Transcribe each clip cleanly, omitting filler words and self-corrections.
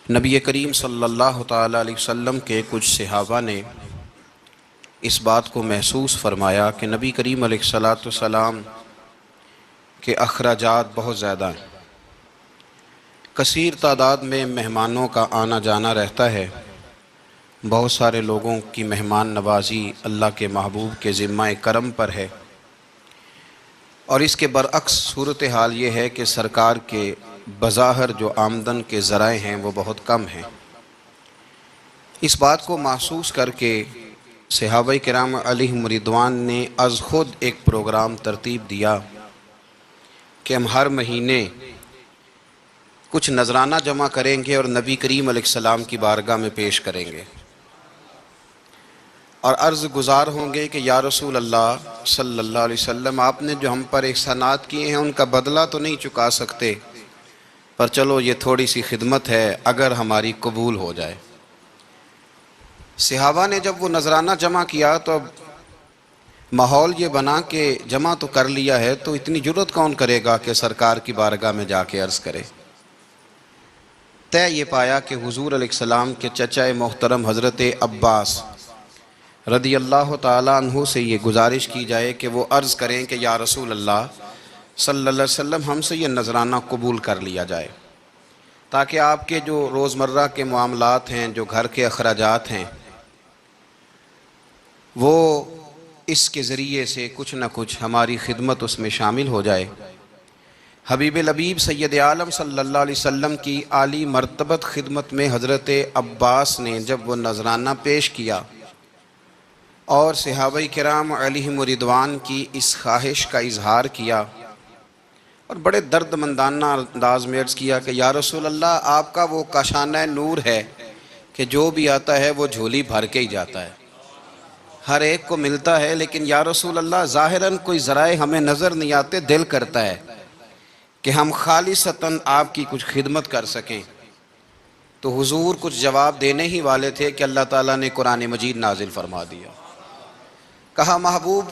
نبی کریم صلی اللہ تعالیٰ علیہ وسلم کے کچھ صحابہ نے اس بات کو محسوس فرمایا کہ نبی کریم علیہ الصلاۃ والسلام کے اخراجات بہت زیادہ ہیں، کثیر تعداد میں مہمانوں کا آنا جانا رہتا ہے، بہت سارے لوگوں کی مہمان نوازی اللہ کے محبوب کے ذمہ کرم پر ہے، اور اس کے برعکس صورتحال یہ ہے کہ سرکار کے بظاہر جو آمدن کے ذرائع ہیں وہ بہت کم ہیں۔ اس بات کو محسوس کر کے صحابہ کرام علیہم رضوان نے از خود ایک پروگرام ترتیب دیا کہ ہم ہر مہینے کچھ نذرانہ جمع کریں گے اور نبی کریم علیہ السلام کی بارگاہ میں پیش کریں گے، اور عرض گزار ہوں گے کہ یا رسول اللہ صلی اللہ علیہ وسلم، آپ نے جو ہم پر احسانات کیے ہیں ان کا بدلہ تو نہیں چکا سکتے، پر چلو یہ تھوڑی سی خدمت ہے اگر ہماری قبول ہو جائے۔ صحابہ نے جب وہ نذرانہ جمع کیا تو اب ماحول یہ بنا کہ جمع تو کر لیا ہے تو اتنی جرت کون کرے گا کہ سرکار کی بارگاہ میں جا کے عرض کرے۔ طے یہ پایا کہ حضور علیہ السلام کے چچا محترم حضرت عباس رضی اللہ تعالیٰ عنہ سے یہ گزارش کی جائے کہ وہ عرض کریں کہ یا رسول اللہ صلی اللہ علیہ وسلم، ہم سے یہ نذرانہ قبول کر لیا جائے، تاکہ آپ کے جو روزمرہ کے معاملات ہیں، جو گھر کے اخراجات ہیں، وہ اس کے ذریعے سے کچھ نہ کچھ ہماری خدمت اس میں شامل ہو جائے۔ حبیب لبیب سید عالم صلی اللہ علیہ وسلم کی عالی مرتبت خدمت میں حضرت عباس نے جب وہ نذرانہ پیش کیا اور صحابہ کرام علیہم رضوان کی اس خواہش کا اظہار کیا اور بڑے درد مندانہ انداز میں عرض کیا کہ یا رسول اللہ، آپ کا وہ کاشانہ نور ہے کہ جو بھی آتا ہے وہ جھولی بھر کے ہی جاتا ہے، ہر ایک کو ملتا ہے، لیکن یا رسول اللہ ظاہراً کوئی ذرائع ہمیں نظر نہیں آتے، دل کرتا ہے کہ ہم خالصتاً آپ کی کچھ خدمت کر سکیں۔ تو حضور کچھ جواب دینے ہی والے تھے کہ اللہ تعالیٰ نے قرآن مجید نازل فرما دیا۔ کہا محبوب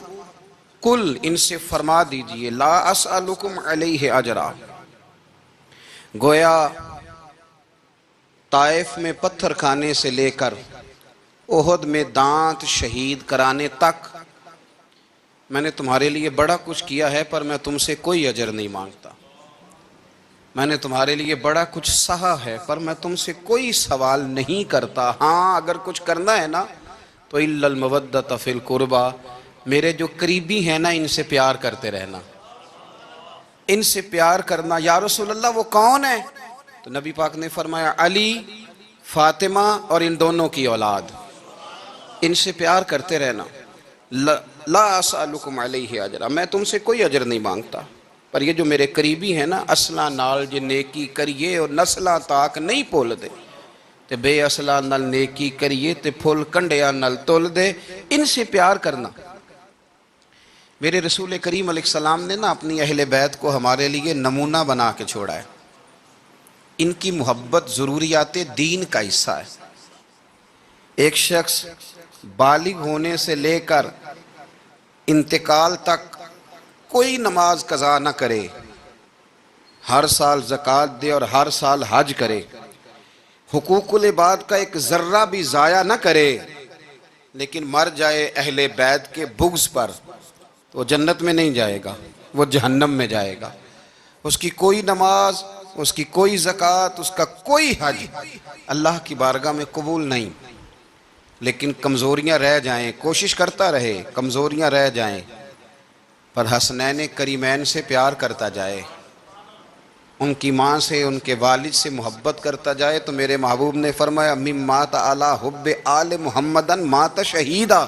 کل ان سے فرما دیجئے لا اسألکم علیہ اجرا، گویا طائف میں پتھر کھانے سے لے کر احد میں دانت شہید کرانے تک میں نے تمہارے لیے بڑا کچھ کیا ہے، پر میں تم سے کوئی اجر نہیں مانگتا۔ میں نے تمہارے لیے بڑا کچھ سہا ہے، پر میں تم سے کوئی سوال نہیں کرتا۔ ہاں اگر کچھ کرنا ہے نا تو الا المودۃ فی القربیٰ، میرے جو قریبی ہیں نا ان سے پیار کرتے رہنا، ان سے پیار کرنا۔ یا رسول اللہ وہ کون ہے؟ تو نبی پاک نے فرمایا علی، فاطمہ اور ان دونوں کی اولاد، ان سے پیار کرتے رہنا۔ لا اسألکم علیہ اجرا، میں تم سے کوئی اجر نہیں مانگتا، پر یہ جو میرے قریبی ہیں نا، اصلاں نال جے نیکی کریے اور نسلاں تاک نہیں پول دے، تے بے اصلاں نال نیکی کریے تے پھول کنڈیاں نال تول دے، ان سے پیار کرنا۔ میرے رسول کریم علیہ السلام نے نا اپنی اہل بیت کو ہمارے لیے نمونہ بنا کے چھوڑا ہے۔ ان کی محبت ضروریات دین کا حصہ ہے۔ ایک شخص بالغ ہونے سے لے کر انتقال تک کوئی نماز قضا نہ کرے، ہر سال زکوٰۃ دے اور ہر سال حج کرے، حقوق العباد کا ایک ذرہ بھی ضائع نہ کرے، لیکن مر جائے اہل بیت کے بغض پر، تو وہ جنت میں نہیں جائے گا، وہ جہنم میں جائے گا۔ اس کی کوئی نماز، اس کی کوئی زکوٰۃ، اس کا کوئی حج اللہ کی بارگاہ میں قبول نہیں، لیکن کمزوریاں رہ جائیں، کوشش کرتا رہے، کمزوریاں رہ جائیں، پر حسنین کریمین سے پیار کرتا جائے، ان کی ماں سے، ان کے والد سے محبت کرتا جائے۔ تو میرے محبوب نے فرمایا مم مات علی حب آل محمدن مات شہیدا،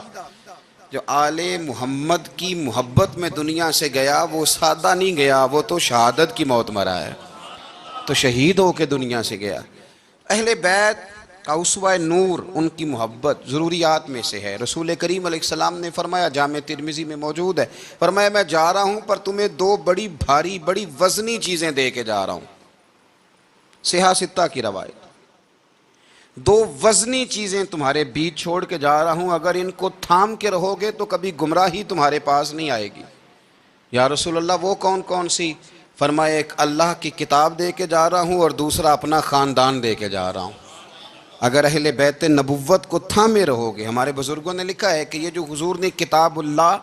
جو آل محمد کی محبت میں دنیا سے گیا وہ سادہ نہیں گیا، وہ تو شہادت کی موت مرا ہے، تو شہید ہو کے دنیا سے گیا۔ اہل بیت کا اسوہ نور ان کی محبت ضروریات میں سے ہے۔ رسول کریم علیہ السلام نے فرمایا، جامع ترمذی میں موجود ہے، فرمایا میں جا رہا ہوں پر تمہیں دو بڑی بھاری بڑی وزنی چیزیں دے کے جا رہا ہوں، صحیح ستہ کی روایت، دو وزنی چیزیں تمہارے بیچ چھوڑ کے جا رہا ہوں، اگر ان کو تھام کے رہو گے تو کبھی گمراہی تمہارے پاس نہیں آئے گی۔ یا رسول اللہ وہ کون کون سی؟ فرمایا ایک اللہ کی کتاب دے کے جا رہا ہوں اور دوسرا اپنا خاندان دے کے جا رہا ہوں۔ اگر اہل بیت نبوت کو تھامے رہو گے، ہمارے بزرگوں نے لکھا ہے کہ یہ جو حضور نے کتاب اللہ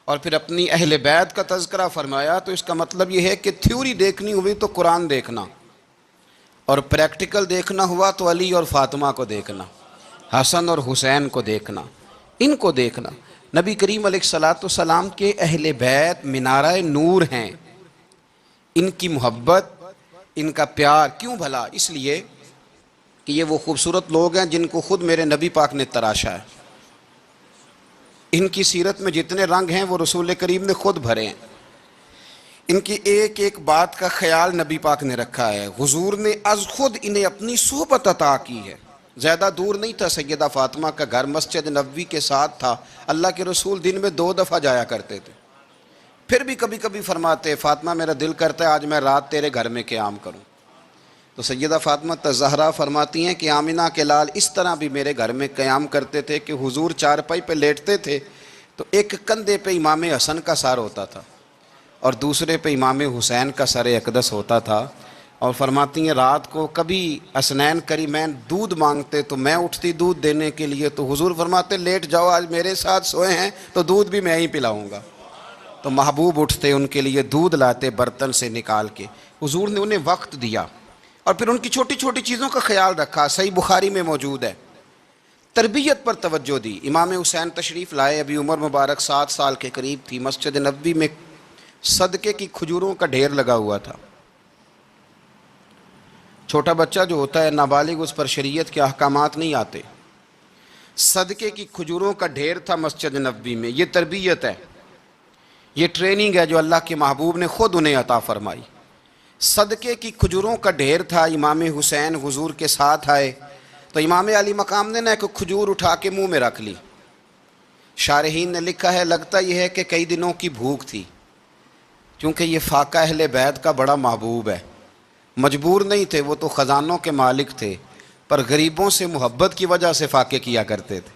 اور پھر اپنی اہل بیت کا تذکرہ فرمایا، تو اس کا مطلب یہ ہے کہ تھیوری دیکھنی ہوئی تو قرآن دیکھنا، اور پریکٹیکل دیکھنا ہوا تو علی اور فاطمہ کو دیکھنا، حسن اور حسین کو دیکھنا، ان کو دیکھنا۔ نبی کریم علیہ الصلوۃ والسلام کے اہل بیت منارہ نور ہیں، ان کی محبت، ان کا پیار کیوں بھلا؟ اس لیے کہ یہ وہ خوبصورت لوگ ہیں جن کو خود میرے نبی پاک نے تراشا ہے۔ ان کی سیرت میں جتنے رنگ ہیں وہ رسول کریم نے خود بھرے ہیں۔ ان کی ایک ایک بات کا خیال نبی پاک نے رکھا ہے۔ حضور نے از خود انہیں اپنی صحبت عطا کی ہے۔ زیادہ دور نہیں تھا سیدہ فاطمہ کا گھر، مسجد نبوی کے ساتھ تھا۔ اللہ کے رسول دن میں 2 دفعہ جایا کرتے تھے۔ پھر بھی کبھی کبھی فرماتے فاطمہ میرا دل کرتا ہے آج میں رات تیرے گھر میں قیام کروں۔ تو سیدہ فاطمہ الزہرا فرماتی ہیں کہ آمنہ کے لال اس طرح بھی میرے گھر میں قیام کرتے تھے کہ حضور چارپائی پہ لیٹتے تھے تو ایک کندھے پہ امام حسن کا سر ہوتا تھا اور دوسرے پہ امام حسین کا سر اقدس ہوتا تھا، اور فرماتی ہیں رات کو کبھی حسنین کریمین دودھ مانگتے تو میں اٹھتی دودھ دینے کے لیے، تو حضور فرماتے لیٹ جاؤ آج میرے ساتھ سوئے ہیں تو دودھ بھی میں ہی پلاؤں گا۔ تو محبوب اٹھتے ان کے لیے دودھ لاتے برتن سے نکال کے۔ حضور نے انہیں وقت دیا اور پھر ان کی چھوٹی چھوٹی چیزوں کا خیال رکھا۔ صحیح بخاری میں موجود ہے، تربیت پر توجہ دی۔ امام حسین تشریف لائے، ابھی عمر مبارک 7 سال کے قریب تھی۔ مسجد نبوی میں صدقے کی کھجوروں کا ڈھیر لگا ہوا تھا۔ چھوٹا بچہ جو ہوتا ہے نابالغ، اس پر شریعت کے احکامات نہیں آتے۔ صدقے کی کھجوروں کا ڈھیر تھا مسجد نبوی میں۔ یہ تربیت ہے، یہ ٹریننگ ہے جو اللہ کے محبوب نے خود انہیں عطا فرمائی۔ صدقے کی کھجوروں کا ڈھیر تھا۔ امام حسین حضور کے ساتھ آئے تو امام علی مقام نے ایک کھجور اٹھا کے منہ میں رکھ لی۔ شارحین نے لکھا ہے لگتا یہ ہے کہ کئی دنوں کی بھوک تھی، کیونکہ یہ فاقہ اہل بیت کا بڑا محبوب ہے۔ مجبور نہیں تھے، وہ تو خزانوں کے مالک تھے، پر غریبوں سے محبت کی وجہ سے فاقے کیا کرتے تھے۔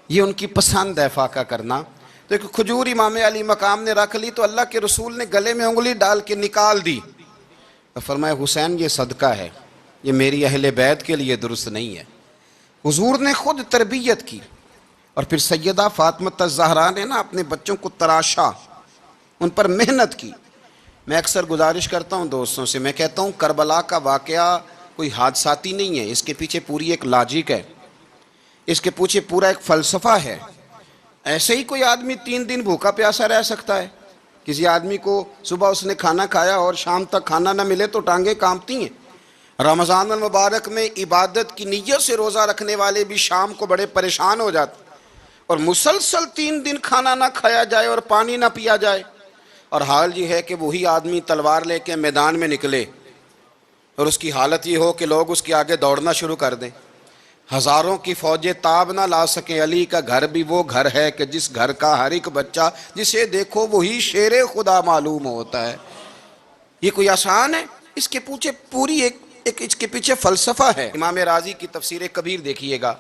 یہ ان کی پسند ہے فاقہ کرنا۔ تو ایک کھجور امام علی مقام نے رکھ لی تو اللہ کے رسول نے گلے میں انگلی ڈال کے نکال دی اور فرمایا حسین یہ صدقہ ہے، یہ میری اہل بیت کے لیے درست نہیں ہے۔ حضور نے خود تربیت کی۔ اور پھر سیدہ فاطمہ الزہرا نے اپنے بچوں کو تراشا، ان پر محنت کی۔ میں اکثر گزارش کرتا ہوں دوستوں سے، میں کہتا ہوں کربلا کا واقعہ کوئی حادثاتی نہیں ہے، اس کے پیچھے پوری ایک لاجک ہے، اس کے پیچھے پورا ایک فلسفہ ہے۔ ایسے ہی کوئی آدمی 3 دن بھوکا پیاسا رہ سکتا ہے؟ کسی آدمی کو صبح اس نے کھانا کھایا اور شام تک کھانا نہ ملے تو ٹانگیں کانپتی ہیں۔ رمضان المبارک میں عبادت کی نیت سے روزہ رکھنے والے بھی شام کو بڑے پریشان ہو جاتے، اور مسلسل 3 دن کھانا نہ کھایا جائے اور پانی نہ پیا جائے، اور حال یہ ہے کہ وہی آدمی تلوار لے کے میدان میں نکلے اور اس کی حالت یہ ہو کہ لوگ اس کے آگے دوڑنا شروع کر دیں، ہزاروں کی فوجیں تاب نہ لا سکیں۔ علی کا گھر بھی وہ گھر ہے کہ جس گھر کا ہر ایک بچہ جسے دیکھو وہی شیر خدا معلوم ہوتا ہے۔ یہ کوئی آسان ہے؟ اس کے پیچھے پوری ایک اس کے پیچھے فلسفہ ہے۔ امام راضی کی تفسیر کبیر دیکھیے گا،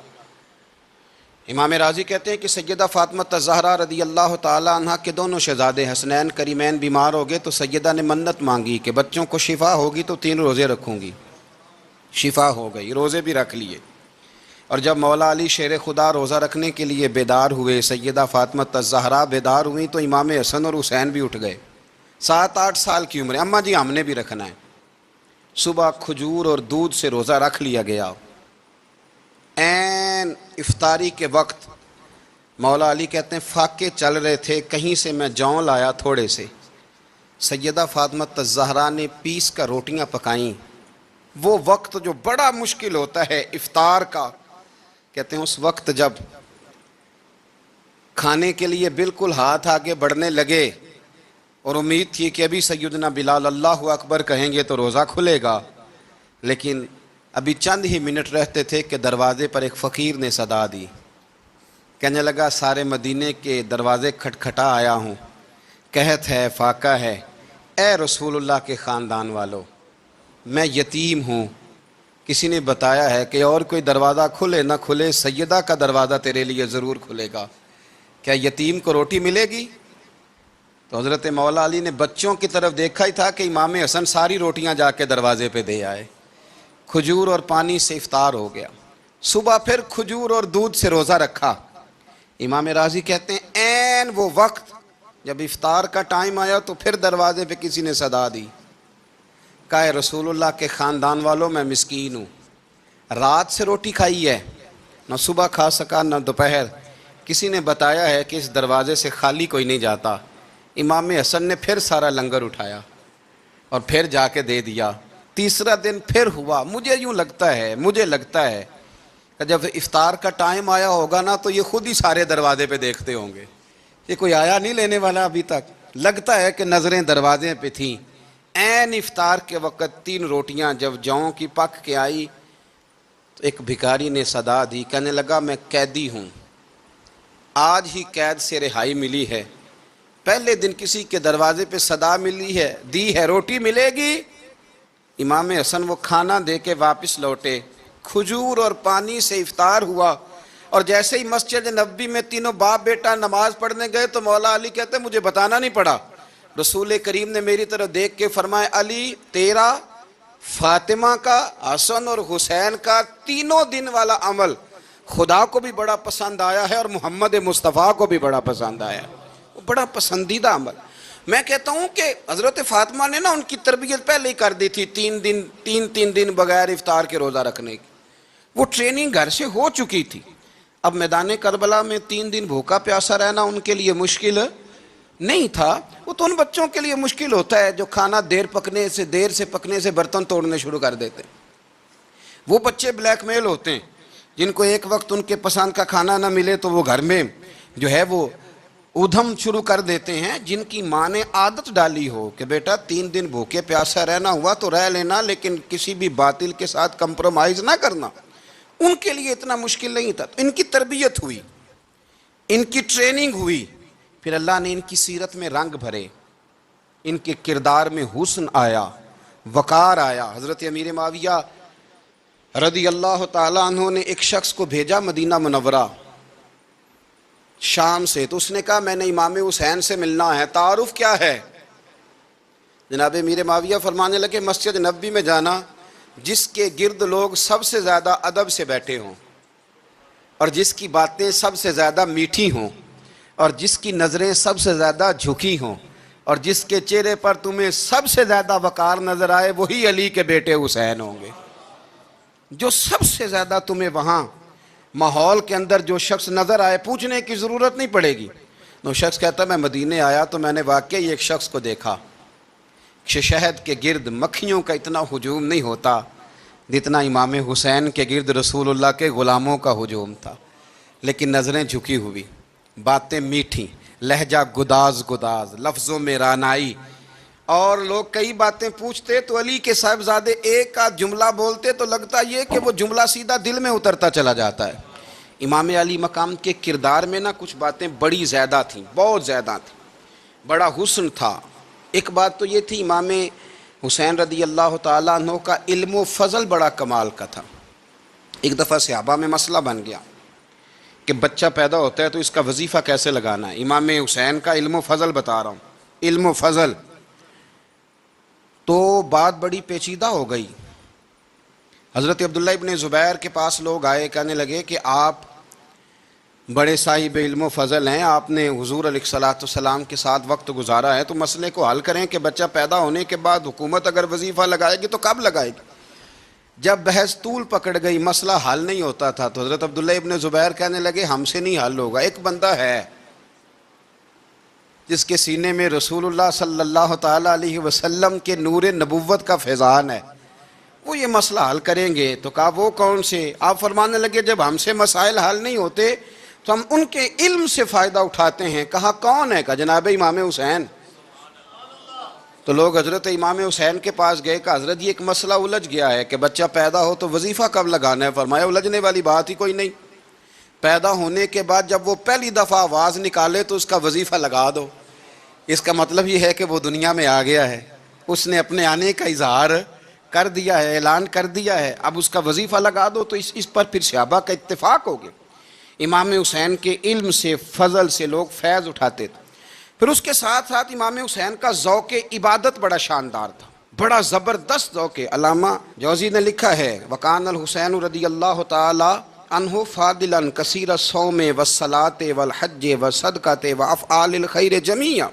امام راضی کہتے ہیں کہ سیدہ فاطمہ الزہرا رضی اللہ تعالی عنہ کے دونوں شہزادے حسنین کریمین بیمار ہو گئے تو سیدہ نے منت مانگی کہ بچوں کو شفا ہوگی تو 3 روزے رکھوں گی۔ شفا ہو گئی، روزے بھی رکھ لیے۔ اور جب مولا علی شیر خدا روزہ رکھنے کے لیے بیدار ہوئے، سیدہ فاطمہ الزہرا بیدار ہوئیں تو امام حسن اور حسین بھی اٹھ گئے۔ 7-8 سال کی عمر، اماں جی ہم نے بھی رکھنا ہے۔ صبح کھجور اور دودھ سے روزہ رکھ لیا گیا۔ عین افطاری کے وقت مولا علی کہتے ہیں فاقے چل رہے تھے، کہیں سے میں جوں لایا تھوڑے سے، سیدہ فاطمہ الزہرا نے پیس کر روٹیاں پکائیں۔ وہ وقت جو بڑا مشکل ہوتا ہے افطار کا، کہتے ہیں اس وقت جب کھانے کے لیے بالکل ہاتھ آگے بڑھنے لگے اور امید تھی کہ ابھی سیدنا بلال اللہ اکبر کہیں گے تو روزہ کھلے گا، لیکن ابھی چند ہی منٹ رہتے تھے کہ دروازے پر ایک فقیر نے صدا دی، کہنے لگا سارے مدینے کے دروازے کھٹکھٹا آیا ہوں، قحط ہے، فاقہ ہے، اے رسول اللہ کے خاندان والو میں یتیم ہوں، کسی نے بتایا ہے کہ اور کوئی دروازہ کھلے نہ کھلے سیدہ کا دروازہ تیرے لیے ضرور کھلے گا، کیا یتیم کو روٹی ملے گی؟ تو حضرت مولا علی نے بچوں کی طرف دیکھا ہی تھا کہ امام حسن ساری روٹیاں جا کے دروازے پہ دے آئے، کھجور اور پانی سے افطار ہو گیا۔ صبح پھر کھجور اور دودھ سے روزہ رکھا۔ امام راضی کہتے ہیں عین وہ وقت جب افطار کا ٹائم آیا تو پھر دروازے پہ کسی نے صدا دی، کہا رسول اللہ کے خاندان والوں میں مسکین ہوں، رات سے روٹی کھائی ہے، نہ صبح کھا سکا نہ دوپہر، کسی نے بتایا ہے کہ اس دروازے سے خالی کوئی نہیں جاتا۔ امام حسن نے پھر سارا لنگر اٹھایا اور پھر جا کے دے دیا۔ تیسرا دن پھر ہوا۔ مجھے لگتا ہے کہ جب افطار کا ٹائم آیا ہوگا نا تو یہ خود ہی سارے دروازے پہ دیکھتے ہوں گے، یہ کوئی آیا نہیں لینے والا ابھی تک۔ لگتا ہے کہ نظریں دروازے پہ تھیں۔ عین افطار کے وقت 3 روٹیاں جب جاؤں کی پک کے آئی تو ایک بھکاری نے صدا دی، کہنے لگا میں قیدی ہوں، آج ہی قید سے رہائی ملی ہے، پہلے دن کسی کے دروازے پہ صدا دی ہے روٹی ملے گی۔ امام حسن وہ کھانا دے کے واپس لوٹے، کھجور اور پانی سے افطار ہوا، اور جیسے ہی مسجد نبوی میں تینوں باپ بیٹا نماز پڑھنے گئے تو مولا علی کہتے مجھے بتانا نہیں پڑا، رسول کریم نے میری طرف دیکھ کے فرمایا علی تیرا، فاطمہ کا، حسن اور حسین کا 3 دن والا عمل خدا کو بھی بڑا پسند آیا ہے اور محمد مصطفیٰ کو بھی بڑا پسند آیا ہے، وہ بڑا پسندیدہ عمل۔ میں کہتا ہوں کہ حضرت فاطمہ نے نا ان کی تربیت پہلے ہی کر دی تھی، 3 دن بغیر افطار کے روزہ رکھنے کی، وہ ٹریننگ گھر سے ہو چکی تھی۔ اب میدان کربلا میں 3 دن بھوکا پیاسا رہنا ان کے لیے مشکل نہیں تھا، وہ تو ان بچوں کے لیے مشکل ہوتا ہے جو کھانا دیر سے پکنے سے برتن توڑنے شروع کر دیتے ہیں۔ وہ بچے بلیک میل ہوتے ہیں جن کو ایک وقت ان کے پسند کا کھانا نہ ملے تو وہ گھر میں جو ہے وہ ادھم شروع کر دیتے ہیں، جن کی ماں نے عادت ڈالی ہو کہ بیٹا 3 دن بھوکے پیاسا رہنا ہوا تو رہ لینا، لیکن کسی بھی باطل کے ساتھ کمپرومائز نہ کرنا، ان کے لیے اتنا مشکل نہیں تھا۔ تو ان کی تربیت ہوئی، ان کی ٹریننگ ہوئی، پھر اللہ نے ان کی سیرت میں رنگ بھرے، ان کے کردار میں حسن آیا، وقار آیا۔ حضرت امیر معاویہ رضی اللہ تعالیٰ عنہ نے ایک شخص کو بھیجا مدینہ منورہ شام سے، تو اس نے کہا میں نے امام حسین سے ملنا ہے، تعارف کیا ہے؟ جناب امیر معاویہ فرمانے لگے مسجد نبوی میں جانا جس کے گرد لوگ سب سے زیادہ ادب سے بیٹھے ہوں اور جس کی باتیں سب سے زیادہ میٹھی ہوں اور جس کی نظریں سب سے زیادہ جھکی ہوں اور جس کے چہرے پر تمہیں سب سے زیادہ وقار نظر آئے وہی علی کے بیٹے حسین ہوں گے۔ جو سب سے زیادہ تمہیں وہاں ماحول کے اندر جو شخص نظر آئے، پوچھنے کی ضرورت نہیں پڑے گی، وہ شخص کہتا میں مدینے آیا تو میں نے واقعی ایک شخص کو دیکھا، شہد کے گرد مکھیوں کا اتنا ہجوم نہیں ہوتا جتنا امام حسین کے گرد رسول اللہ کے غلاموں کا ہجوم تھا، لیکن نظریں جھکی ہوئی، باتیں میٹھی، لہجہ گداز لفظوں میں رانائی، اور لوگ کئی باتیں پوچھتے تو علی کے صاحبزادے ایک آدھ جملہ بولتے تو لگتا یہ کہ وہ جملہ سیدھا دل میں اترتا چلا جاتا ہے۔ امام علی مقام کے کردار میں نا کچھ باتیں بڑی زیادہ تھیں، بہت زیادہ تھیں، بڑا حسن تھا۔ ایک بات تو یہ تھی امام حسین رضی اللہ تعالیٰ عنہ کا علم و فضل بڑا کمال کا تھا۔ ایک دفعہ صحابہ میں مسئلہ بن گیا کہ بچہ پیدا ہوتا ہے تو اس کا وظیفہ کیسے لگانا ہے۔ امام حسین کا علم و فضل بتا رہا ہوں، علم و فضل، تو بات بڑی پیچیدہ ہو گئی۔ حضرت عبداللہ ابن زبیر کے پاس لوگ آئے، کہنے لگے کہ آپ بڑے صاحب علم و فضل ہیں، آپ نے حضور علیہ الصلوۃ والسلام کے ساتھ وقت گزارا ہے، تو مسئلے کو حل کریں کہ بچہ پیدا ہونے کے بعد حکومت اگر وظیفہ لگائے گی تو کب لگائے گی۔ جب بحث طول پکڑ گئی، مسئلہ حل نہیں ہوتا تھا، تو حضرت عبداللہ ابن زبیر کہنے لگے ہم سے نہیں حل ہوگا، ایک بندہ ہے جس کے سینے میں رسول اللہ صلی اللہ تعالیٰ علیہ وسلم کے نور نبوت کا فیضان ہے، وہ یہ مسئلہ حل کریں گے۔ تو کہا وہ کون سے؟ آپ فرمانے لگے جب ہم سے مسائل حل نہیں ہوتے تو ہم ان کے علم سے فائدہ اٹھاتے ہیں۔ کہا کون ہے؟ کہا جناب امام حسین۔ تو لوگ حضرت امام حسین کے پاس گئے، کہ حضرت یہ ایک مسئلہ الجھ گیا ہے کہ بچہ پیدا ہو تو وظیفہ کب لگانا ہے؟ فرمایا الجھنے والی بات ہی کوئی نہیں، پیدا ہونے کے بعد جب وہ پہلی دفعہ آواز نکالے تو اس کا وظیفہ لگا دو۔ اس کا مطلب یہ ہے کہ وہ دنیا میں آ گیا ہے، اس نے اپنے آنے کا اظہار کر دیا ہے، اعلان کر دیا ہے، اب اس کا وظیفہ لگا دو۔ تو اس پر پھر صحابہ کا اتفاق ہو گیا۔ امام حسین کے علم سے، فضل سے لوگ فیض اٹھاتے تھے۔ پھر اس کے ساتھ ساتھ امام حسین کا ذوق عبادت بڑا شاندار تھا، بڑا زبردست ذوق۔ علامہ جوزی نے لکھا ہے وکان الحسین رضی اللہ تعالی عنہ فاضلا کثیر الصوم والصلاۃ والحج والصدقۃ وافعال الخیر جمیعا۔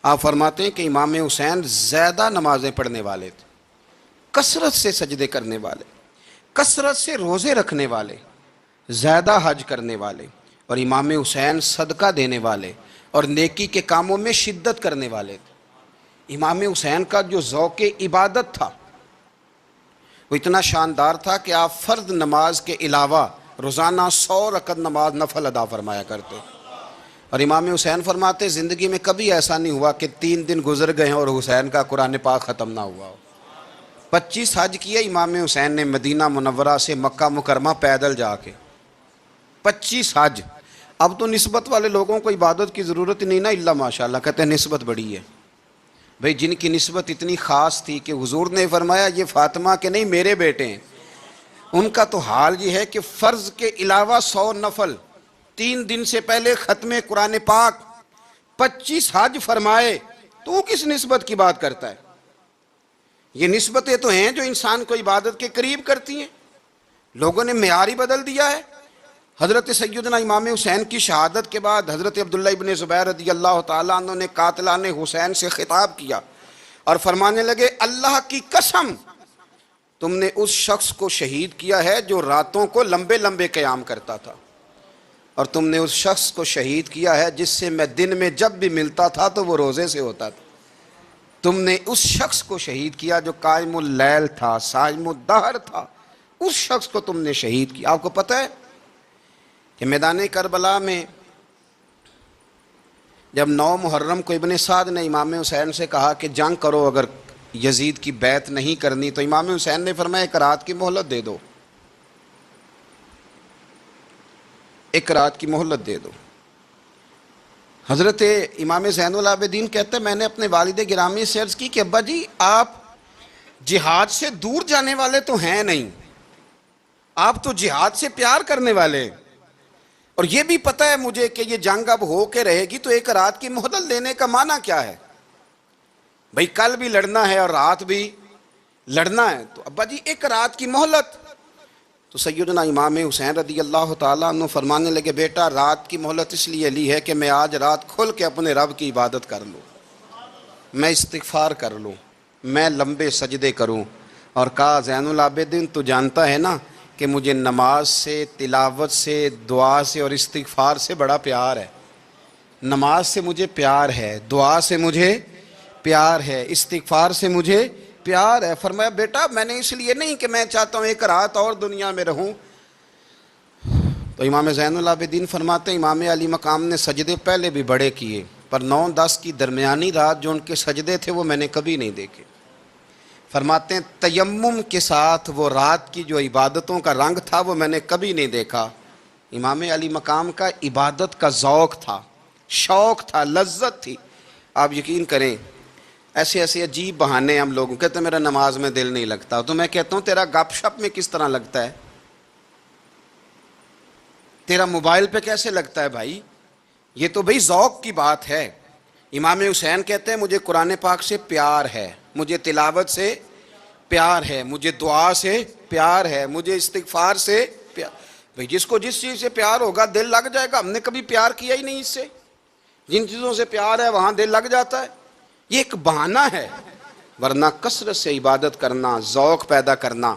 آپ فرماتے ہیں کہ امام حسین زیادہ نمازیں پڑھنے والے تھے، کثرت سے سجدے کرنے والے، کثرت سے روزے رکھنے والے، زیادہ حج کرنے والے، اور امام حسین صدقہ دینے والے اور نیکی کے کاموں میں شدت کرنے والے تھے۔ امام حسین کا جو ذوق عبادت تھا وہ اتنا شاندار تھا کہ آپ فرض نماز کے علاوہ روزانہ 100 رکعت نماز نفل ادا فرمایا کرتے، اور امام حسین فرماتے زندگی میں کبھی ایسا نہیں ہوا کہ 3 دن گزر گئے ہیں اور حسین کا قرآن پاک ختم نہ ہوا ہو۔ 25 حج کیے امام حسین نے مدینہ منورہ سے مکہ مکرمہ پیدل جا کے، 25 حج۔ اب تو نسبت والے لوگوں کو عبادت کی ضرورت نہیں نا، اللہ ماشاءاللہ کہتے ہیں نسبت بڑی ہے۔ بھئی جن کی نسبت اتنی خاص تھی کہ حضور نے فرمایا یہ فاطمہ کے نہیں میرے بیٹے ہیں، ان کا تو حال یہ ہے کہ فرض کے علاوہ 100 نفل، 3 دن سے پہلے ختم قرآن پاک، 25 حج فرمائے، تو وہ کس نسبت کی بات کرتا ہے؟ یہ نسبتیں تو ہیں جو انسان کو عبادت کے قریب کرتی ہیں۔ لوگوں نے معیار ہی بدل دیا ہے۔ حضرت سیدنا امام حسین کی شہادت کے بعد حضرت عبداللہ ابن زبیر رضی اللہ تعالیٰ عنہ نے قاتلان حسین سے خطاب کیا اور فرمانے لگے اللہ کی قسم تم نے اس شخص کو شہید کیا ہے جو راتوں کو لمبے لمبے قیام کرتا تھا، اور تم نے اس شخص کو شہید کیا ہے جس سے میں دن میں جب بھی ملتا تھا تو وہ روزے سے ہوتا تھا۔ تم نے اس شخص کو شہید کیا جو قائم اللیل تھا، صائم الدہر تھا، اس شخص کو تم نے شہید کیا۔ آپ کو پتہ ہے کہ میدان کربلا میں جب 9 محرم کو ابن سعد نے امام حسین سے کہا کہ جنگ کرو اگر یزید کی بیعت نہیں کرنی، تو امام حسین نے فرمایا 1 رات کی مہلت دے دو، 1 رات کی مہلت دے دو۔ حضرت امام زین العابدین کہتے ہیں میں نے اپنے والد گرامی سے عرض کی کہ ابا جی آپ جہاد سے دور جانے والے تو ہیں نہیں، آپ تو جہاد سے پیار کرنے والے، اور یہ بھی پتہ ہے مجھے کہ یہ جنگ اب ہو کے رہے گی، تو 1 رات کی مہلت لینے کا معنی کیا ہے؟ بھئی کل بھی لڑنا ہے اور رات بھی لڑنا ہے، تو ابا جی 1 رات کی مہلت۔ تو سیدنا امام حسین رضی اللہ تعالیٰ عنہ فرمانے لگے بیٹا رات کی مہلت اس لیے لی ہے کہ میں آج رات کھل کے اپنے رب کی عبادت کر لوں، میں استغفار کر لوں، میں لمبے سجدے کروں۔ اور کہا زین العابدین تو جانتا ہے نا کہ مجھے نماز سے، تلاوت سے، دعا سے اور استغفار سے بڑا پیار ہے۔ نماز سے مجھے پیار ہے، دعا سے مجھے پیار ہے، استغفار سے مجھے پیار ہے۔ فرمایا بیٹا میں نے اس لیے نہیں کہ میں چاہتا ہوں 1 رات اور دنیا میں رہوں۔ تو امام زین العابدین فرماتے ہیں امام علی مقام نے سجدے پہلے بھی بڑے کیے، پر 9-10 کی درمیانی رات جو ان کے سجدے تھے وہ میں نے کبھی نہیں دیکھے۔ فرماتے ہیں تیمم کے ساتھ وہ رات کی جو عبادتوں کا رنگ تھا وہ میں نے کبھی نہیں دیکھا۔ امام علی مقام کا عبادت کا ذوق تھا، شوق تھا، لذت تھی۔ آپ یقین کریں ایسے ایسے عجیب بہانے ہم لوگوں کہتے ہیں میرا نماز میں دل نہیں لگتا، تو میں کہتا ہوں تیرا گپ شپ میں کس طرح لگتا ہے، تیرا موبائل پہ کیسے لگتا ہے بھائی؟ یہ تو بھائی ذوق کی بات ہے۔ امام حسین کہتے ہیں مجھے قرآن پاک سے پیار ہے، مجھے تلاوت سے پیار ہے، مجھے دعا سے پیار ہے، مجھے استغفار سے پیار۔ بھائی جس کو جس چیز سے پیار ہوگا دل لگ جائے گا۔ ہم نے کبھی پیار کیا ہی نہیں اس سے، جن چیزوں سے پیار ہے وہاں دل لگ جاتا ہے۔ یہ ایک بہانہ ہے، ورنہ کثرت سے عبادت کرنا، ذوق پیدا کرنا،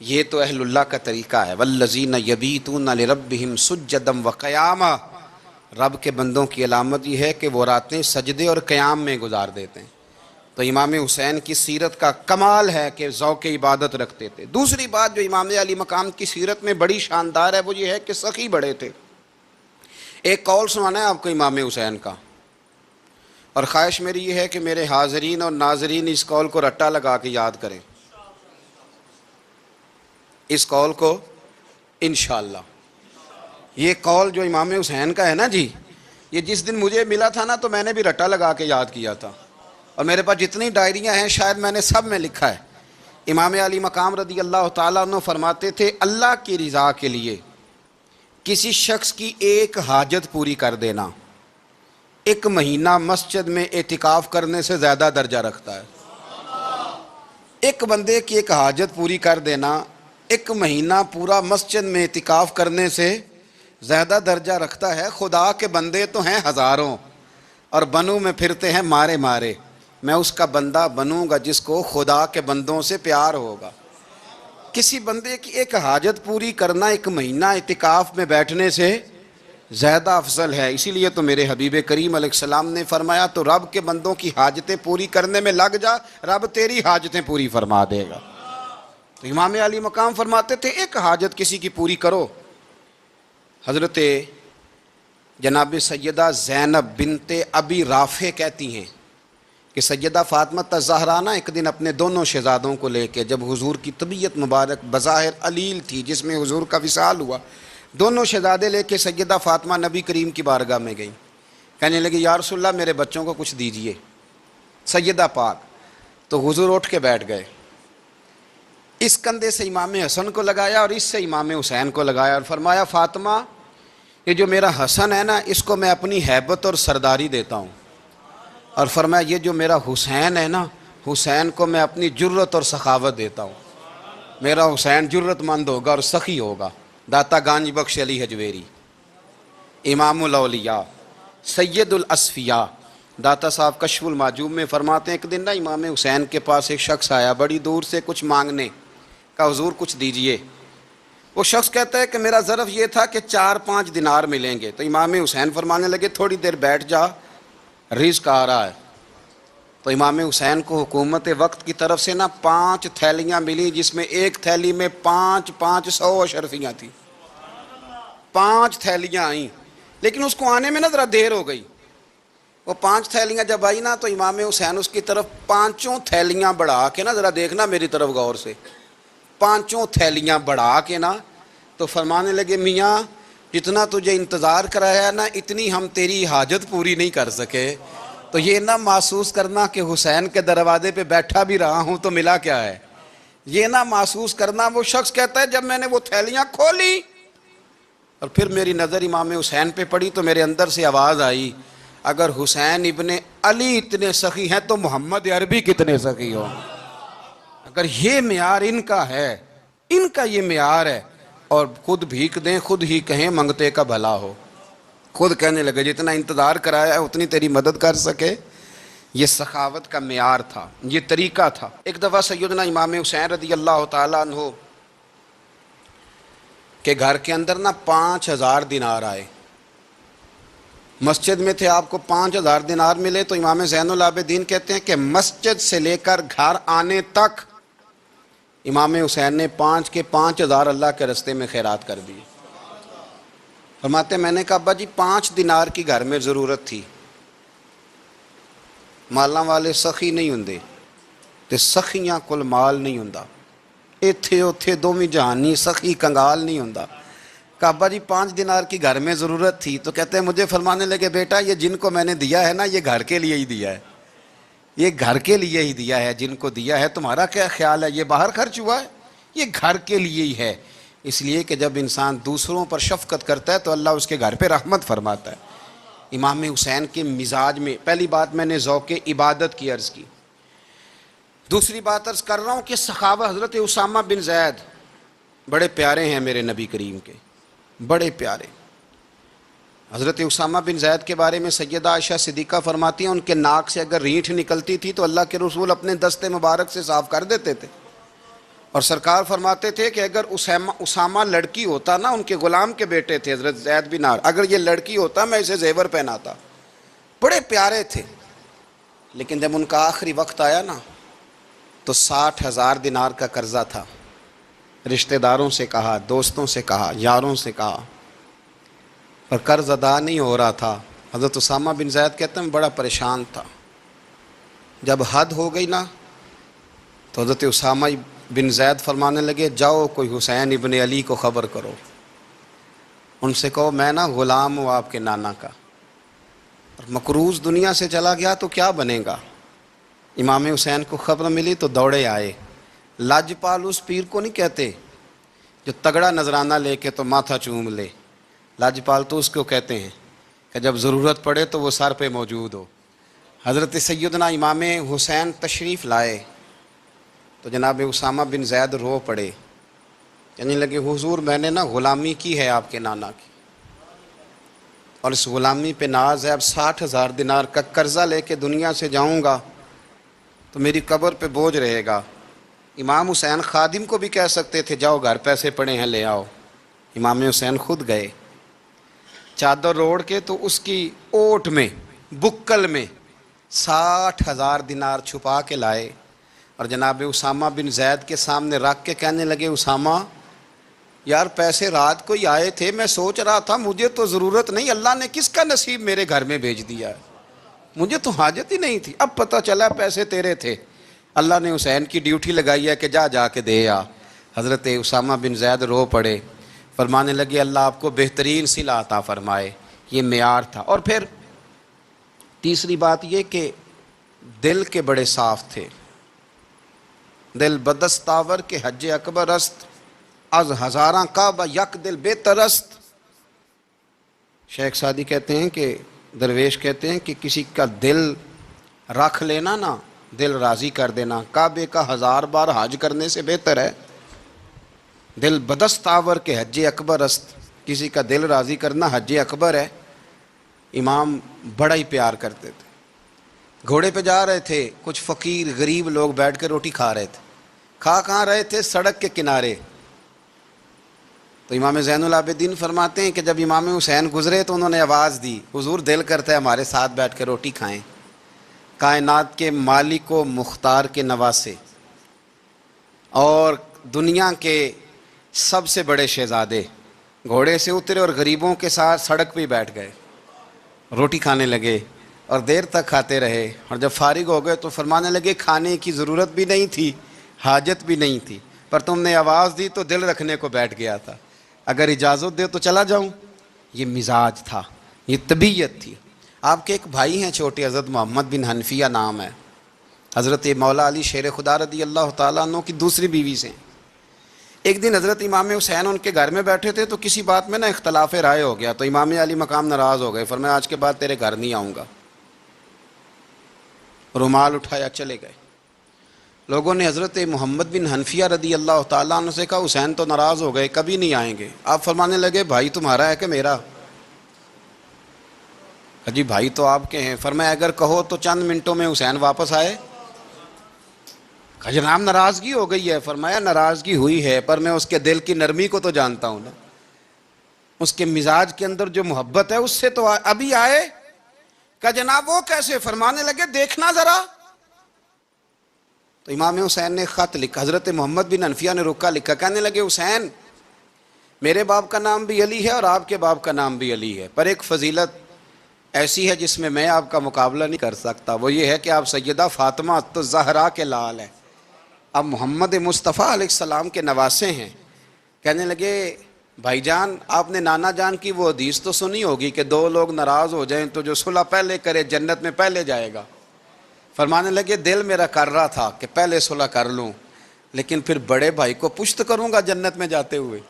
یہ تو اہل اللہ کا طریقہ ہے۔ والذین یبیتون لربہم سجدا وقیاما، رب کے بندوں کی علامت یہ ہے کہ وہ راتیں سجدے اور قیام میں گزار دیتے ہیں۔ تو امام حسین کی سیرت کا کمال ہے کہ ذوق عبادت رکھتے تھے۔ دوسری بات جو امام علی مقام کی سیرت میں بڑی شاندار ہے وہ یہ ہے کہ سخی بڑے تھے۔ ایک قول سنانا ہے آپ کو امام حسین کا، اور خواہش میری یہ ہے کہ میرے حاضرین اور ناظرین اس قول کو رٹا لگا کے یاد کریں، اس قول کو انشاءاللہ۔ یہ قول جو امام حسین کا ہے نا جی، یہ جس دن مجھے ملا تھا نا تو میں نے بھی رٹا لگا کے یاد کیا تھا، اور میرے پاس جتنی ڈائریاں ہیں شاید میں نے سب میں لکھا ہے۔ امام علی مقام رضی اللہ تعالیٰ عنہ فرماتے تھے اللہ کی رضا کے لیے کسی شخص کی ایک حاجت پوری کر دینا ایک مہینہ مسجد میں اعتکاف کرنے سے زیادہ درجہ رکھتا ہے۔ ایک بندے کی ایک حاجت پوری کر دینا ایک مہینہ پورا مسجد میں اعتکاف کرنے سے زیادہ درجہ رکھتا ہے۔ خدا کے بندے تو ہیں ہزاروں اور بنوں میں پھرتے ہیں مارے مارے، میں اس کا بندہ بنوں گا جس کو خدا کے بندوں سے پیار ہوگا۔ کسی بندے کی ایک حاجت پوری کرنا ایک مہینہ اعتکاف میں بیٹھنے سے زیادہ افضل ہے۔ اسی لیے تو میرے حبیب کریم علیہ السلام نے فرمایا تو رب کے بندوں کی حاجتیں پوری کرنے میں لگ جا، رب تیری حاجتیں پوری فرما دے گا۔ تو امام علی مقام فرماتے تھے ایک حاجت کسی کی پوری کرو۔ حضرت جناب سیدہ زینب بنت ابی رافع کہتی ہیں کہ سیدہ فاطمہ الزہرا ایک دن اپنے دونوں شہزادوں کو لے کے، جب حضور کی طبیعت مبارک بظاہر علیل تھی جس میں حضور کا وصال ہوا، دونوں شہزادے لے کے سیدہ فاطمہ نبی کریم کی بارگاہ میں گئیں، کہنے لگی یا رسول اللہ میرے بچوں کو کچھ دیجئے سیدہ پاک۔ تو حضور اٹھ کے بیٹھ گئے، اس کندھے سے امام حسن کو لگایا اور اس سے امام حسین کو لگایا اور فرمایا فاطمہ یہ جو میرا حسن ہے نا اس کو میں اپنی ہیبت اور سرداری دیتا ہوں، اور فرمایا یہ جو میرا حسین ہے نا حسین کو میں اپنی جرت اور سخاوت دیتا ہوں، میرا حسین جرت مند ہوگا اور سخی ہوگا۔ داتا گانج بخش علی حجویری، امام الاولیاء، سید الاصفیاء، داتا صاحب کشف المعجوب میں فرماتے ہیں ایک دن نا امام حسین کے پاس ایک شخص آیا بڑی دور سے کچھ مانگنے کا، حضور کچھ دیجئے۔ وہ شخص کہتا ہے کہ میرا ظرف یہ تھا کہ 4-5 دینار ملیں گے۔ تو امام حسین فرمانے لگے تھوڑی دیر بیٹھ جا، رزق آ رہا ہے۔ تو امام حسین کو حکومت وقت کی طرف سے نا 5 تھیلیاں ملی جس میں ایک تھیلی میں 500 اشرفیاں تھیں، 5 تھیلیاں آئیں، لیکن اس کو آنے میں نا ذرا دیر ہو گئی۔ وہ 5 تھیلیاں جب آئی نا تو امام حسین اس کی طرف 5 تھیلیاں بڑھا کے نا، ذرا دیکھنا میری طرف غور سے، 5 تھیلیاں بڑھا کے نا تو فرمانے لگے میاں جتنا تجھے انتظار کرایا نا اتنی ہم تیری حاجت پوری نہیں کر سکے۔ تو یہ نہ محسوس کرنا کہ حسین کے دروازے پہ بیٹھا بھی رہا ہوں تو ملا کیا ہے، یہ نہ محسوس کرنا۔ وہ شخص کہتا ہے جب میں نے وہ تھیلیاں کھولی اور پھر میری نظر امام حسین پہ پڑی تو میرے اندر سے آواز آئی اگر حسین ابن علی اتنے سخی ہیں تو محمد عربی کتنے سخی ہوں۔ اگر یہ معیار ان کا ہے، ان کا یہ معیار ہے، اور خود بھیک دیں خود ہی کہیں منگتے کا بھلا ہو، خود کہنے لگے جتنا انتظار کرایا ہے اتنی تیری مدد کر سکے۔ یہ سخاوت کا معیار تھا، یہ طریقہ تھا۔ ایک دفعہ سیدنا امام حسین رضی اللہ تعالیٰ عنہ کے گھر کے اندر نا 5000 دینار آئے، مسجد میں تھے، آپ کو 5000 دینار ملے تو امام زین العابدین کہتے ہیں کہ مسجد سے لے کر گھر آنے تک امام حسین نے 5 کے 5000 اللہ کے رستے میں خیرات کر دیے۔ فرماتے میں نے کہا ابا جی 5 دینار کی گھر میں ضرورت تھی، مالاں والے سخی نہیں ہوندے تے سخیاں کل مال نہیں ہوندا، ایتھے اوتھے دوویں جہانی سخی کنگال نہیں ہوندا۔ کہا ابا جی 5 دینار کی گھر میں ضرورت تھی، تو کہتے ہیں مجھے فرمانے لگے بیٹا یہ جن کو میں نے دیا ہے نا یہ گھر کے لیے ہی دیا ہے، یہ گھر کے لیے ہی دیا ہے، جن کو دیا ہے تمہارا کیا خیال ہے یہ باہر خرچ ہوا ہے، یہ گھر کے لیے ہی ہے۔ اس لیے کہ جب انسان دوسروں پر شفقت کرتا ہے تو اللہ اس کے گھر پہ رحمت فرماتا ہے۔ امام حسین کے مزاج میں پہلی بات میں نے ذوق عبادت کی عرض کی، دوسری بات عرض کر رہا ہوں کہ سخاوت۔ حضرت اسامہ بن زید بڑے پیارے ہیں میرے نبی کریم کے، بڑے پیارے۔ حضرت اسامہ بن زید کے بارے میں سیدہ عائشہ صدیقہ فرماتی ہیں ان کے ناک سے اگر رینٹھ نکلتی تھی تو اللہ کے رسول اپنے دستے مبارک سے صاف کر دیتے تھے، اور سرکار فرماتے تھے کہ اگر اسامہ لڑکی ہوتا نا، ان کے غلام کے بیٹے تھے حضرت زید بن عمرو، اگر یہ لڑکی ہوتا میں اسے زیور پہناتا۔ بڑے پیارے تھے، لیکن جب ان کا آخری وقت آیا نا تو 60,000 دینار کا قرضہ تھا، رشتہ داروں سے کہا، دوستوں سے کہا، یاروں سے کہا، پر قرض ادا نہیں ہو رہا تھا۔ حضرت اسامہ بن زید کہتے ہیں بڑا پریشان تھا۔ جب حد ہو گئی نا تو حضرت اسامہ بن زید فرمانے لگے جاؤ کوئی حسین ابن علی کو خبر کرو، ان سے کہو میں نا غلام ہوں آپ کے نانا کا، اور مقروض دنیا سے چلا گیا تو کیا بنے گا۔ امام حسین کو خبر ملی تو دوڑے آئے۔ لاجپال اس پیر کو نہیں کہتے جو تگڑا نذرانہ لے کے تو ماتھا چوم لے، لاجپال تو اس کو کہتے ہیں کہ جب ضرورت پڑے تو وہ سر پہ موجود ہو۔ حضرت سیدنا امام حسین تشریف لائے تو جناب اسامہ بن زید رو پڑے، کہنے لگے حضور میں نے نا غلامی کی ہے آپ کے نانا کی، اور اس غلامی پہ ناز ہے، اب 60,000 دینار کا قرضہ لے کے دنیا سے جاؤں گا تو میری قبر پہ بوجھ رہے گا۔ امام حسین خادم کو بھی کہہ سکتے تھے جاؤ گھر پیسے پڑے ہیں لے آؤ، امام حسین خود گئے، چادر اوڑھ کے تو اس کی اوٹ میں بکل میں 60,000 دینار چھپا کے لائے اور جناب اسامہ بن زید کے سامنے رکھ کے کہنے لگے اسامہ یار پیسے رات کو ہی آئے تھے، میں سوچ رہا تھا مجھے تو ضرورت نہیں، اللہ نے کس کا نصیب میرے گھر میں بھیج دیا ہے، مجھے تو حاجت ہی نہیں تھی، اب پتہ چلا پیسے تیرے تھے، اللہ نے حسین کی ڈیوٹی لگائی ہے کہ جا کے دے آ۔ حضرت اسامہ بن زید رو پڑے، فرمانے لگے اللہ آپ کو بہترین صلہ عطا فرمائے، یہ معیار تھا۔ اور پھر تیسری بات یہ کہ دل کے بڑے صاف تھے، دل بدستاور کے حج اکبر است، از ہزاراں کعبہ یک دل بہتر است۔ شیخ سعدی کہتے ہیں کہ درویش کہتے ہیں کہ کسی کا دل رکھ لینا نا، دل راضی کر دینا، کعبے کا 1000 بار حج کرنے سے بہتر ہے۔ دل بدستاور کے حج اکبر است، کسی کا دل راضی کرنا حج اکبر ہے۔ امام بڑا ہی پیار کرتے تھے، گھوڑے پہ جا رہے تھے، کچھ فقیر غریب لوگ بیٹھ کے روٹی کھا رہے تھے، کھا کہاں رہے تھے؟ سڑک کے کنارے۔ تو امام زین العابدین فرماتے ہیں کہ جب امام حسین گزرے تو انہوں نے آواز دی حضور دل کرتا ہے ہمارے ساتھ بیٹھ کے روٹی کھائیں، کائنات کے مالک و مختار کے نواسے اور دنیا کے سب سے بڑے شہزادے گھوڑے سے اترے اور غریبوں کے ساتھ سڑک پہ بیٹھ گئے، روٹی کھانے لگے اور دیر تک کھاتے رہے، اور جب فارغ ہو گئے تو فرمانے لگے کھانے کی ضرورت بھی نہیں تھی، حاجت بھی نہیں تھی، پر تم نے آواز دی تو دل رکھنے کو بیٹھ گیا تھا، اگر اجازت دے تو چلا جاؤں۔ یہ مزاج تھا، یہ طبیعت تھی۔ آپ کے ایک بھائی ہیں چھوٹے، حضرت محمد بن حنفیہ نام ہے، حضرت مولا علی شیر خدا رضی اللہ تعالیٰ عنہ کی دوسری بیوی سے۔ ایک دن حضرت امام حسین ان کے گھر میں بیٹھے تھے تو کسی بات میں نا اختلاف رائے ہو گیا، تو امام علی مقام ناراض ہو گئے، فرمایا آج کے بعد تیرے گھر نہیں آؤں گا، رومال اٹھایا چلے گئے۔ لوگوں نے حضرت محمد بن حنفیہ رضی اللہ تعالیٰ عنہ سے کہا حسین تو ناراض ہو گئے، کبھی نہیں آئیں گے۔ آپ فرمانے لگے بھائی تمہارا ہے کہ میرا؟ جی بھائی تو آپ کے ہیں۔ فرمایا اگر کہو تو چند منٹوں میں حسین واپس آئے۔ جناب ناراضگی ہو گئی ہے۔ فرمایا ناراضگی ہوئی ہے پر میں اس کے دل کی نرمی کو تو جانتا ہوں نا، اس کے مزاج کے اندر جو محبت ہے اس سے تو ابھی آئے۔ کہ جناب وہ کیسے؟ فرمانے لگے دیکھنا ذرا۔ تو امام حسین نے خط لکھا، حضرت محمد بن حنفیہ نے رکا لکھا، کہنے لگے حسین میرے باپ کا نام بھی علی ہے اور آپ کے باپ کا نام بھی علی ہے، پر ایک فضیلت ایسی ہے جس میں آپ کا مقابلہ نہیں کر سکتا، وہ یہ ہے کہ آپ سیدہ فاطمہ الزہرا کے لال ہیں، آپ محمد مصطفیٰ علیہ السلام کے نواسے ہیں۔ کہنے لگے بھائی جان آپ نے نانا جان کی وہ حدیث تو سنی ہوگی کہ دو لوگ ناراض ہو جائیں تو جو صلح پہلے کرے جنت میں پہلے جائے گا۔ فرمانے لگے دل میرا کر رہا تھا کہ پہلے صلح کر لوں، لیکن پھر بڑے بھائی کو پشت کروں گا جنت میں جاتے ہوئے،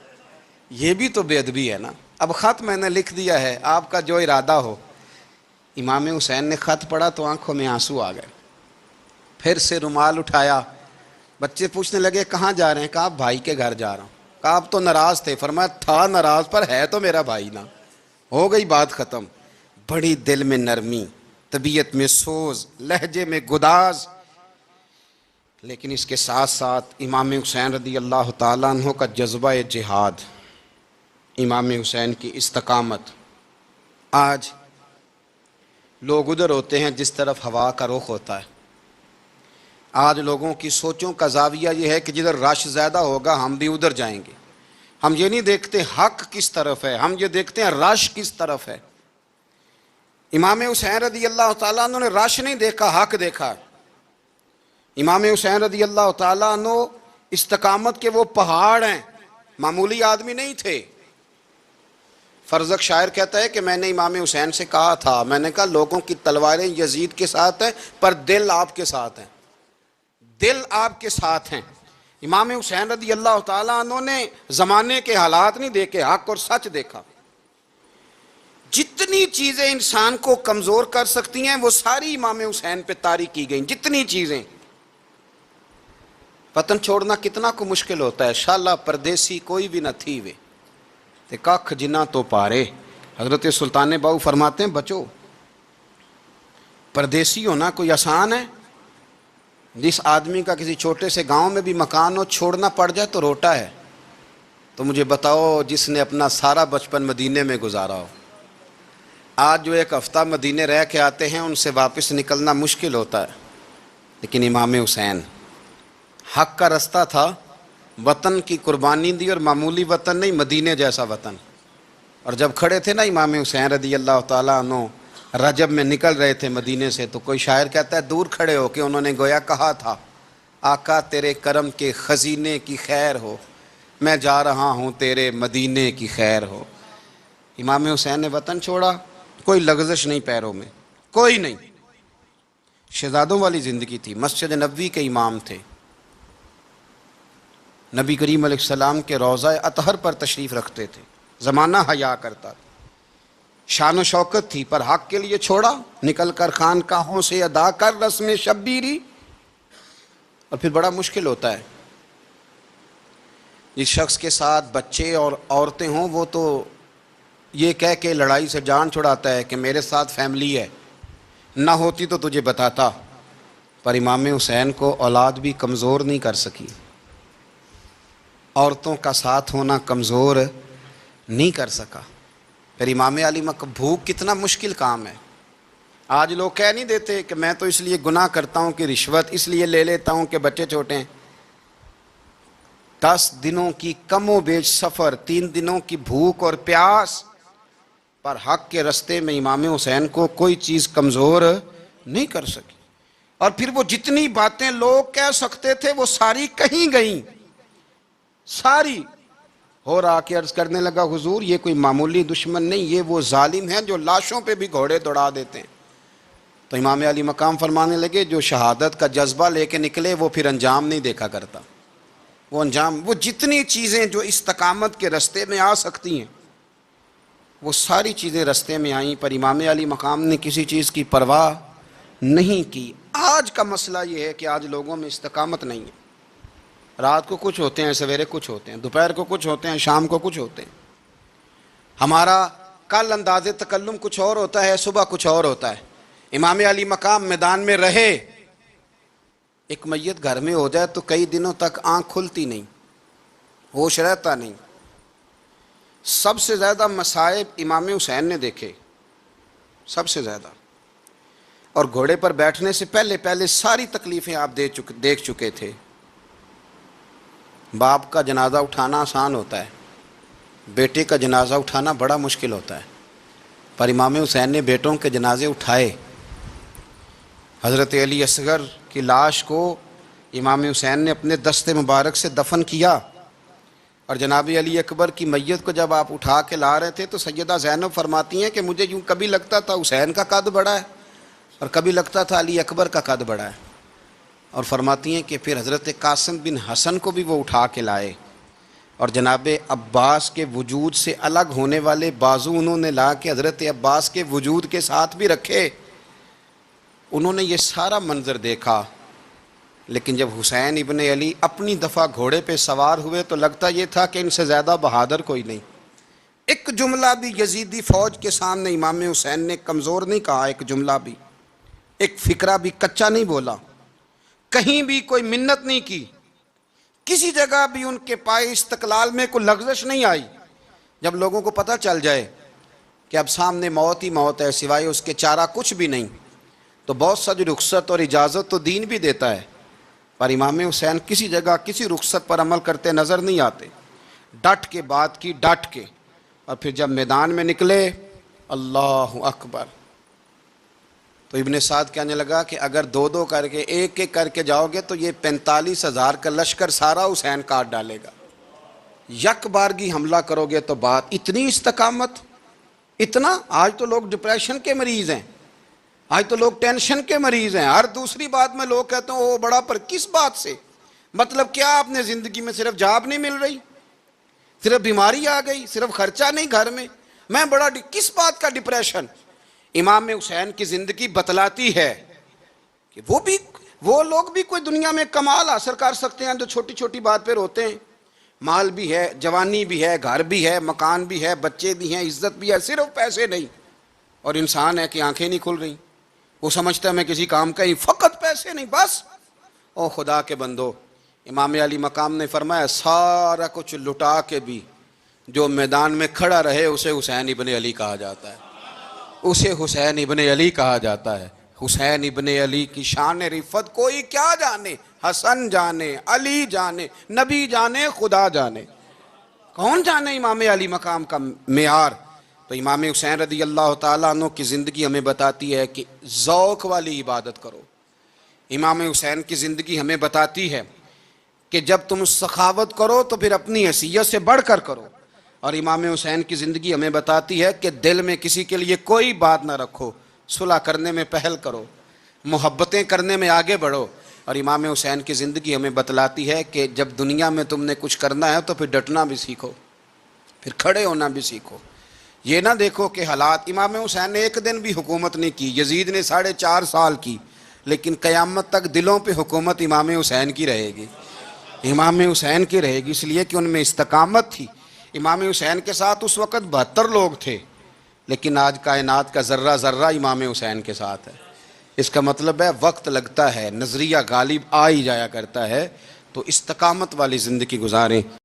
یہ بھی تو بے ادبی ہے نا۔ اب خط میں نے لکھ دیا ہے، آپ کا جو ارادہ ہو۔ امام حسین نے خط پڑھا تو آنکھوں میں آنسو آ گئے، پھر سے رومال اٹھایا۔ بچے پوچھنے لگے کہاں جا رہے ہیں؟ کہا بھائی کے گھر جا رہا ہوں۔ کہا آپ تو ناراض تھے؟ فرمایا تھا ناراض پر ہے تو میرا بھائی نا، ہو گئی بات ختم۔ بڑی دل میں نرمی، طبیعت میں سوز، لہجے میں گداز، لیکن اس کے ساتھ ساتھ امام حسین رضی اللہ تعالیٰ عنہ کا جذبہ جہاد، امام حسین کی استقامت۔ آج لوگ ادھر ہوتے ہیں جس طرف ہوا کا رخ ہوتا ہے، آج لوگوں کی سوچوں کا زاویہ یہ ہے کہ جدھر رش زیادہ ہوگا ہم بھی ادھر جائیں گے۔ ہم یہ نہیں دیکھتے حق کس طرف ہے، ہم یہ دیکھتے ہیں رش کس طرف ہے۔ امام حسین رضی اللہ تعالیٰ عنہ نے رش نہیں دیکھا، حق دیکھا۔ امام حسین رضی اللہ تعالیٰ عنہ استقامت کے وہ پہاڑ ہیں، معمولی آدمی نہیں تھے۔ فرزق شاعر کہتا ہے کہ میں نے امام حسین سے کہا تھا، میں نے کہا لوگوں کی تلواریں یزید کے ساتھ ہیں پر دل آپ کے ساتھ ہیں، دل آپ کے ساتھ ہیں۔ امام حسین رضی اللہ تعالیٰ عنہ نے زمانے کے حالات نہیں دیکھے، حق اور سچ دیکھا۔ جتنی چیزیں انسان کو کمزور کر سکتی ہیں وہ ساری امام حسین پہ طاری کی گئیں، جتنی چیزیں۔ وطن چھوڑنا کتنا کو مشکل ہوتا ہے، شالا پردیسی کوئی بھی نہ تھی وے تے ککھ جنہ تو پارے۔ حضرت سلطان باؤ فرماتے ہیں بچو، پردیسی ہونا کوئی آسان ہے؟ جس آدمی کا کسی چھوٹے سے گاؤں میں بھی مکان ہو، چھوڑنا پڑ جائے تو روٹا ہے۔ تو مجھے بتاؤ جس نے اپنا سارا بچپن مدینے میں گزارا ہو، آج جو ایک ہفتہ مدینے رہ کے آتے ہیں ان سے واپس نکلنا مشکل ہوتا ہے۔ لیکن امام حسین حق کا رستہ تھا، وطن کی قربانی دی، اور معمولی وطن نہیں، مدینے جیسا وطن۔ اور جب کھڑے تھے نا امام حسین رضی اللہ تعالیٰ عنہ رجب میں نکل رہے تھے مدینے سے، تو کوئی شاعر کہتا ہے دور کھڑے ہو کے انہوں نے گویا کہا تھا، آقا تیرے کرم کے خزینے کی خیر ہو، میں جا رہا ہوں تیرے مدینے کی خیر ہو۔ امام حسین نے وطن چھوڑا، کوئی لغزش نہیں پیروں میں، کوئی نہیں۔ شہزادوں والی زندگی تھی، مسجد نبوی کے امام تھے، نبی کریم علیہ السلام کے روضہ اطہر پر تشریف رکھتے تھے، زمانہ حیا کرتا تھا، شان و شوکت تھی، پر حق کے لیے چھوڑا، نکل کر خانقاہوں سے ادا کر رسم شبیری۔ اور پھر بڑا مشکل ہوتا ہے، جس شخص کے ساتھ بچے اور عورتیں ہوں وہ تو یہ کہہ کے لڑائی سے جان چھڑاتا ہے کہ میرے ساتھ فیملی ہے، نہ ہوتی تو تجھے بتاتا۔ پر امام حسین کو اولاد بھی کمزور نہیں کر سکی، عورتوں کا ساتھ ہونا کمزور نہیں کر سکا۔ پھر امام علی بھوک کتنا مشکل کام ہے۔ آج لوگ کہہ نہیں دیتے کہ میں تو اس لیے گناہ کرتا ہوں کہ رشوت اس لیے لے لیتا ہوں کہ بچے چھوٹے ہیں۔ 10 دنوں کی کم و بیش سفر، 3 دنوں کی بھوک اور پیاس، پر حق کے رستے میں امام حسین کو کوئی چیز کمزور نہیں کر سکی۔ اور پھر وہ جتنی باتیں لوگ کہہ سکتے تھے وہ ساری کہیں گئیں، ساری۔ اور آ کے عرض کرنے لگا حضور یہ کوئی معمولی دشمن نہیں، یہ وہ ظالم ہیں جو لاشوں پہ بھی گھوڑے دوڑا دیتے ہیں۔ تو امام علی مقام فرمانے لگے جو شہادت کا جذبہ لے کے نکلے وہ پھر انجام نہیں دیکھا کرتا۔ وہ انجام، وہ جتنی چیزیں جو استقامت کے رستے میں آ سکتی ہیں وہ ساری چیزیں رستے میں آئیں، پر امام علی مقام نے کسی چیز کی پرواہ نہیں کی۔ آج کا مسئلہ یہ ہے کہ آج لوگوں میں استقامت نہیں ہے، رات کو کچھ ہوتے ہیں، سویرے کچھ ہوتے ہیں، دوپہر کو کچھ ہوتے ہیں، شام کو کچھ ہوتے ہیں۔ ہمارا کل انداز تکلم کچھ اور ہوتا ہے، صبح کچھ اور ہوتا ہے۔ امام علی مقام میدان میں رہے، ایک میت گھر میں ہو جائے تو کئی دنوں تک آنکھ کھلتی نہیں، ہوش رہتا نہیں۔ سب سے زیادہ مصائب امام حسین نے دیکھے، سب سے زیادہ، اور گھوڑے پر بیٹھنے سے پہلے پہلے ساری تکلیفیں آپ دیکھ چکے تھے۔ باپ کا جنازہ اٹھانا آسان ہوتا ہے، بیٹے کا جنازہ اٹھانا بڑا مشکل ہوتا ہے، پر امام حسین نے بیٹوں کے جنازے اٹھائے۔ حضرت علی اصغر کی لاش کو امام حسین نے اپنے دست مبارک سے دفن کیا، اور جناب علی اکبر کی میت کو جب آپ اٹھا کے لا رہے تھے تو سیدہ زینب فرماتی ہیں کہ مجھے یوں کبھی لگتا تھا حسین کا قد بڑا ہے اور کبھی لگتا تھا علی اکبر کا قد بڑا ہے۔ اور فرماتی ہیں کہ پھر حضرت قاسم بن حسن کو بھی وہ اٹھا کے لائے، اور جناب عباس کے وجود سے الگ ہونے والے بازو انہوں نے لا کے حضرت عباس کے وجود کے ساتھ بھی رکھے۔ انہوں نے یہ سارا منظر دیکھا، لیکن جب حسین ابن علی اپنی دفعہ گھوڑے پہ سوار ہوئے تو لگتا یہ تھا کہ ان سے زیادہ بہادر کوئی نہیں۔ ایک جملہ بھی یزیدی فوج کے سامنے امام حسین نے کمزور نہیں کہا، ایک جملہ بھی، ایک فقرہ بھی کچا نہیں بولا، کہیں بھی کوئی منت نہیں کی، کسی جگہ بھی ان کے پائے استقلال میں کوئی لغزش نہیں آئی۔ جب لوگوں کو پتہ چل جائے کہ اب سامنے موت ہی موت ہے، سوائے اس کے چارہ کچھ بھی نہیں، تو بہت سا جو رخصت اور اجازت تو دین بھی دیتا ہے، پر امام حسین کسی جگہ کسی رخصت پر عمل کرتے نظر نہیں آتے، ڈٹ کے بات کی، ڈٹ کے۔ اور پھر جب میدان میں نکلے، اللہ اکبر، تو ابن سعد کہنے لگا کہ اگر 2 کر کے، ایک کر کے جاؤ گے تو یہ 45,000 کا لشکر سارا حسین کاٹ ڈالے گا، یک بارگی حملہ کرو گے تو بات۔ اتنی استقامت، اتنا۔ آج تو لوگ ڈپریشن کے مریض ہیں، آج تو لوگ ٹینشن کے مریض ہیں، ہر دوسری بات میں لوگ کہتے ہیں وہ بڑا، پر کس بات سے؟ مطلب کیا آپ نے زندگی میں صرف جاب نہیں مل رہی، صرف بیماری آ گئی، صرف خرچہ نہیں گھر میں؟ میں بڑا کس بات کا ڈپریشن؟ امام حسین کی زندگی بتلاتی ہے کہ وہ لوگ بھی کوئی دنیا میں کمال حاصل کر سکتے ہیں جو چھوٹی چھوٹی بات پہ روتے ہیں. مال بھی ہے، جوانی بھی ہے، گھر بھی ہے، مکان بھی ہے، بچے بھی ہیں، عزت بھی ہے، صرف پیسے نہیں. اور انسان ہے کہ آنکھیں نہیں کھل رہی، وہ سمجھتا ہے میں کسی کام کا ہی، فقط پیسے نہیں بس. او خدا کے بندو، امام علی مقام نے فرمایا سارا کچھ لٹا کے بھی جو میدان میں کھڑا رہے اسے حسین ابن علی کہا جاتا ہے، اسے حسین ابن علی کہا جاتا ہے. حسین ابن علی کی شان رفت کوئی کیا جانے، حسن جانے، علی جانے، نبی جانے، خدا جانے، کون جانے امام علی مقام کا معیار. تو امام حسین رضی اللہ تعالیٰ عنہ کی زندگی ہمیں بتاتی ہے کہ ذوق والی عبادت کرو. امام حسین کی زندگی ہمیں بتاتی ہے کہ جب تم سخاوت کرو تو پھر اپنی حیثیت سے بڑھ کر کرو. اور امام حسین کی زندگی ہمیں بتاتی ہے کہ دل میں کسی کے لیے کوئی بات نہ رکھو، صلح کرنے میں پہل کرو، محبتیں کرنے میں آگے بڑھو. اور امام حسین کی زندگی ہمیں بتلاتی ہے کہ جب دنیا میں تم نے کچھ کرنا ہے تو پھر ڈٹنا بھی سیکھو، پھر کھڑے ہونا بھی سیکھو. یہ نہ دیکھو کہ حالات، امام حسین نے ایک دن بھی حکومت نہیں کی، یزید نے 4.5 سال کی، لیکن قیامت تک دلوں پہ حکومت امام حسین کی رہے گی، امام حسین کی رہے گی، اس لیے کہ ان میں استقامت تھی. امام حسین کے ساتھ اس وقت 72 لوگ تھے، لیکن آج کائنات کا ذرہ ذرہ امام حسین کے ساتھ ہے. اس کا مطلب ہے وقت لگتا ہے، نظریہ غالب آ ہی جایا کرتا ہے. تو استقامت والی زندگی گزاریں.